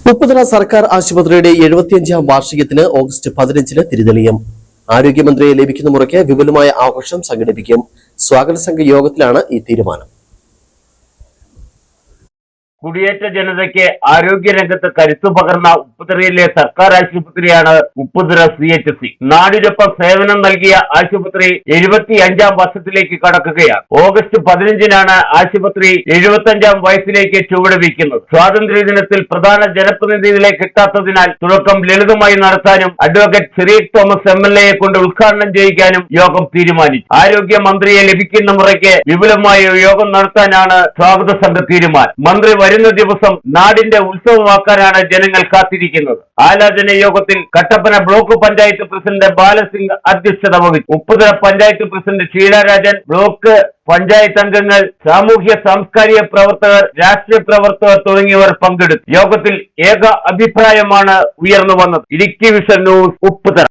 ഉപ്പുതറ സർക്കാർ ആശുപത്രിയുടെ 75ാം വാർഷികത്തിന് ഓഗസ്റ്റ് 15-ന് തിരിതെളിയും. ആരോഗ്യമന്ത്രിയെ ലഭിക്കുന്ന മുറയ്ക്ക് വിപുലമായ ആഘോഷം സംഘടിപ്പിക്കും. സ്വാഗത സംഘ യോഗത്തിലാണ് ഈ തീരുമാനം. കുടിയേറ്റ ജനതയ്ക്ക് ആരോഗ്യരംഗത്ത് കരുത്തു പകർന്ന ഉപ്പുതറയിലെ സർക്കാർ ആശുപത്രിയാണ് ഉപ്പുതറ CHC. നാടിനൊപ്പം സേവനം നൽകിയ ആശുപത്രി 75ാം വർഷത്തിലേക്ക് കടക്കുകയാണ്. ഓഗസ്റ്റ് 15-നാണ് ആശുപത്രി 75ാം വയസ്സിലേക്ക് ചുവടുവയ്ക്കുന്നത്. സ്വാതന്ത്ര്യദിനത്തിൽ പ്രധാന ജനപ്രതിനിധികളെ കിട്ടാത്തതിനാൽ തുടക്കം ലളിതമായി നടത്താനും അഡ്വക്കേറ്റ് സിറിയക് തോമസ് MLA കൊണ്ട് ഉദ്ഘാടനം ചെയ്യിക്കാനും യോഗം തീരുമാനിച്ചു. ആരോഗ്യമന്ത്രിയെ ലഭിക്കുന്ന മുറയ്ക്ക് വിപുലമായ യോഗം നടത്താനാണ് സ്വാഗത സംഘ തീരുമാനം. മന്ത്രി വരുന്ന ദിവസം നാടിന്റെ ഉത്സവമാക്കാനാണ് ജനങ്ങൾ കാത്തിരിക്കുന്നത്. ആലോചന യോഗത്തിൽ കട്ടപ്പന ബ്ലോക്ക് പഞ്ചായത്ത് പ്രസിഡന്റ് ബാലസിംഗ് അധ്യക്ഷത വഹിച്ചു. ഉപ്പുതറ പഞ്ചായത്ത് പ്രസിഡന്റ് ഷീലാരാജൻ, ബ്ലോക്ക് പഞ്ചായത്ത് അംഗങ്ങൾ, സാമൂഹ്യ സാംസ്കാരിക പ്രവർത്തകർ, രാഷ്ട്രീയ പ്രവർത്തകർ തുടങ്ങിയവർ പങ്കെടുത്തു. യോഗത്തിൽ ഏക അഭിപ്രായമാണ് ഉയർന്നു വന്നത്. Idukki vision news, Upputhara.